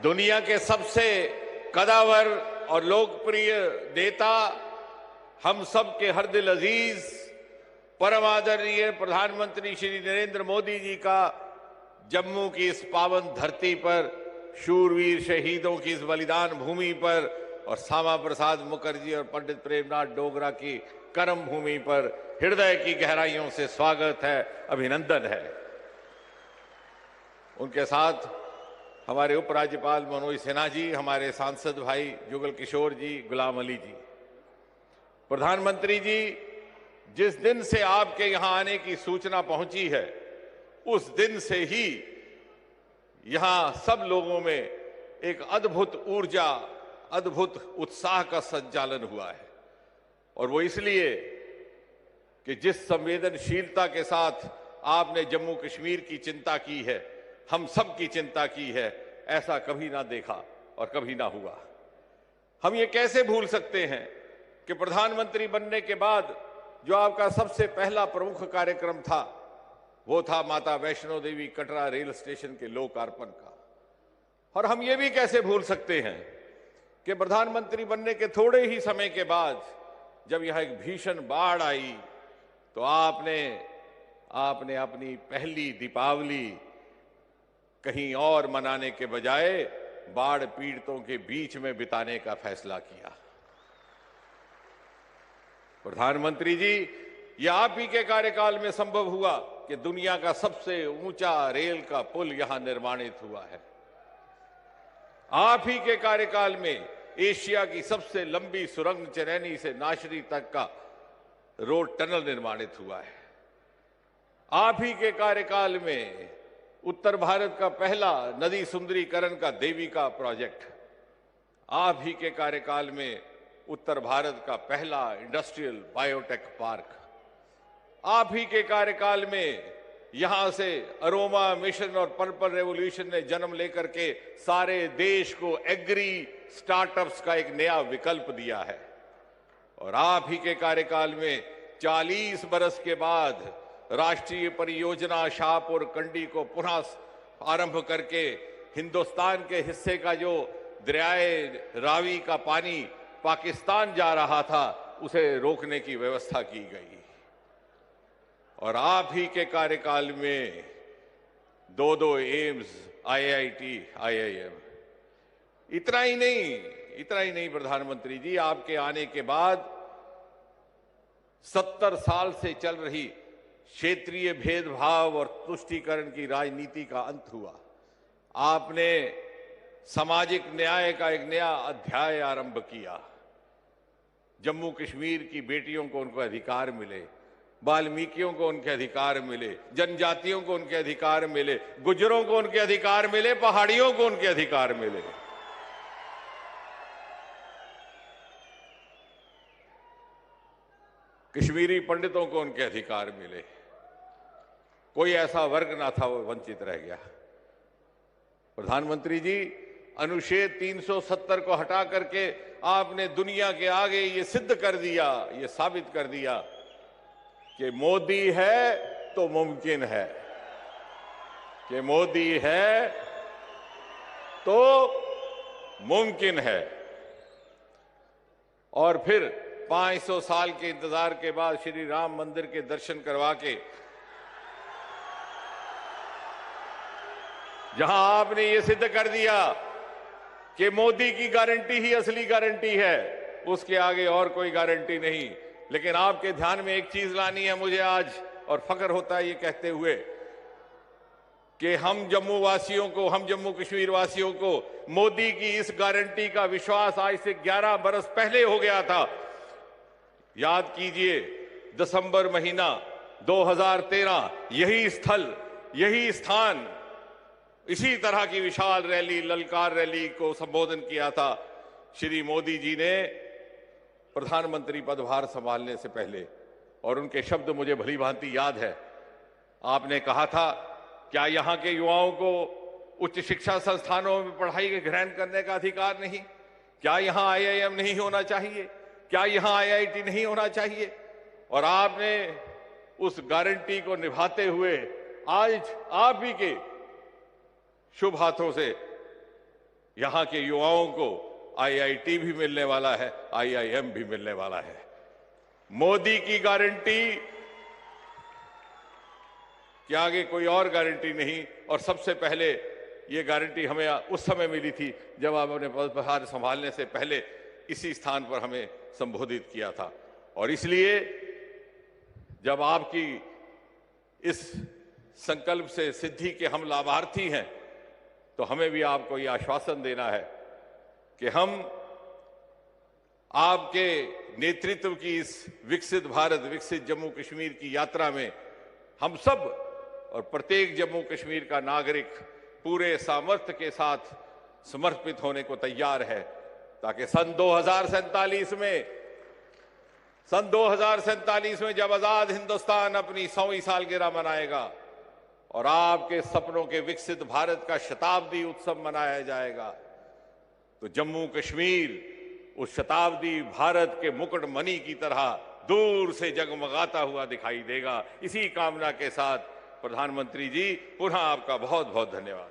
दुनिया के सबसे कदावर और लोकप्रिय नेता, हम सब के हर दिल अजीज परम आदरणीय प्रधानमंत्री श्री नरेंद्र मोदी जी का जम्मू की इस पावन धरती पर, शूरवीर शहीदों की इस बलिदान भूमि पर और श्यामा प्रसाद मुखर्जी और पंडित प्रेमनाथ डोगरा की कर्म भूमि पर हृदय की गहराइयों से स्वागत है, अभिनंदन है। उनके साथ हमारे उपराज्यपाल मनोज सिन्हा जी, हमारे सांसद भाई जुगल किशोर जी, गुलाम अली जी। प्रधानमंत्री जी, जिस दिन से आपके यहां आने की सूचना पहुंची है, उस दिन से ही यहां सब लोगों में एक अद्भुत ऊर्जा, अद्भुत उत्साह का संचालन हुआ है। और वो इसलिए कि जिस संवेदनशीलता के साथ आपने जम्मू कश्मीर की चिंता की है, हम सब की चिंता की है, ऐसा कभी ना देखा और कभी ना हुआ। हम ये कैसे भूल सकते हैं कि प्रधानमंत्री बनने के बाद जो आपका सबसे पहला प्रमुख कार्यक्रम था, वो था माता वैष्णो देवी कटरा रेल स्टेशन के लोकार्पण का। और हम ये भी कैसे भूल सकते हैं कि प्रधानमंत्री बनने के थोड़े ही समय के बाद जब यहां एक भीषण बाढ़ आई, तो आपने अपनी पहली दीपावली कहीं और मनाने के बजाय बाढ़ पीड़ितों के बीच में बिताने का फैसला किया। प्रधानमंत्री जी, यह आप ही के कार्यकाल में संभव हुआ कि दुनिया का सबसे ऊंचा रेल का पुल यहां निर्माणित हुआ है। आप ही के कार्यकाल में एशिया की सबसे लंबी सुरंग चरैनी से नाशरी तक का रोड टनल निर्माणित हुआ है। आप ही के कार्यकाल में उत्तर भारत का पहला नदी सुंदरीकरण का देविका प्रोजेक्ट, आप ही के कार्यकाल में उत्तर भारत का पहला इंडस्ट्रियल बायोटेक पार्क, आप ही के कार्यकाल में यहां से अरोमा मिशन और पर्पल रेवोल्यूशन ने जन्म लेकर के सारे देश को एग्री स्टार्टअप्स का एक नया विकल्प दिया है। और आप ही के कार्यकाल में 40 बरस के बाद राष्ट्रीय परियोजना शाहपुर कंडी को पुनः आरंभ करके हिंदुस्तान के हिस्से का जो दरियाए रावी का पानी पाकिस्तान जा रहा था, उसे रोकने की व्यवस्था की गई। और आप ही के कार्यकाल में 2 एम्स, IIT, IIM। इतना ही नहीं प्रधानमंत्री जी, आपके आने के बाद 70 साल से चल रही क्षेत्रीय भेदभाव और तुष्टीकरण की राजनीति का अंत हुआ। आपने सामाजिक न्याय का एक नया अध्याय आरंभ किया। जम्मू कश्मीर की बेटियों को उनको अधिकार मिले, वाल्मीकियों को उनके अधिकार मिले, जनजातियों को उनके अधिकार मिले, गुज्जरों को उनके अधिकार मिले, पहाड़ियों को उनके अधिकार मिले। कश्मीरी पंडितों को उनके अधिकार मिले। कोई ऐसा वर्ग ना था वो वंचित रह गया। प्रधानमंत्री जी, अनुच्छेद 370 को हटा करके आपने दुनिया के आगे ये सिद्ध कर दिया, ये साबित कर दिया कि मोदी है तो मुमकिन है, कि मोदी है तो मुमकिन है। और फिर 500 साल के इंतजार के बाद श्री राम मंदिर के दर्शन करवा के जहां आपने ये सिद्ध कर दिया कि मोदी की गारंटी ही असली गारंटी है, उसके आगे और कोई गारंटी नहीं। लेकिन आपके ध्यान में एक चीज लानी है मुझे आज, और फख्र होता है ये कहते हुए कि हम जम्मू वासियों को, हम जम्मू कश्मीर वासियों को मोदी की इस गारंटी का विश्वास आज से 11 बरस पहले हो गया था। याद कीजिए, दिसंबर महीना 2013, यही स्थल, यही स्थान, इसी तरह की विशाल रैली, ललकार रैली को संबोधन किया था श्री मोदी जी ने प्रधानमंत्री पदभार संभालने से पहले। और उनके शब्द मुझे भली भांति याद है। आपने कहा था, क्या यहां के युवाओं को उच्च शिक्षा संस्थानों में पढ़ाई ग्रहण करने का अधिकार नहीं? क्या यहां IIM नहीं होना चाहिए? क्या यहां IIT नहीं होना चाहिए? और आपने उस गारंटी को निभाते हुए आज आप ही के शुभ हाथों से यहां के युवाओं को आईआईटी भी मिलने वाला है, आईआईएम भी मिलने वाला है। मोदी की गारंटी के आगे कोई और गारंटी नहीं। और सबसे पहले ये गारंटी हमें उस समय मिली थी जब आपने पदभार संभालने से पहले इसी स्थान पर हमें संबोधित किया था। और इसलिए जब आपकी इस संकल्प से सिद्धि के हम लाभार्थी हैं, तो हमें भी आपको ये आश्वासन देना है कि हम आपके नेतृत्व की इस विकसित भारत, विकसित जम्मू कश्मीर की यात्रा में हम सब और प्रत्येक जम्मू कश्मीर का नागरिक पूरे सामर्थ्य के साथ समर्पित होने को तैयार है, ताकि सन 2047 में जब आजाद हिंदुस्तान अपनी 100वीं सालगिरह मनाएगा और आपके सपनों के विकसित भारत का शताब्दी उत्सव मनाया जाएगा, तो जम्मू कश्मीर उस शताब्दी भारत के मुकुटमणि की तरह दूर से जगमगाता हुआ दिखाई देगा। इसी कामना के साथ प्रधानमंत्री जी, पुनः आपका बहुत बहुत धन्यवाद।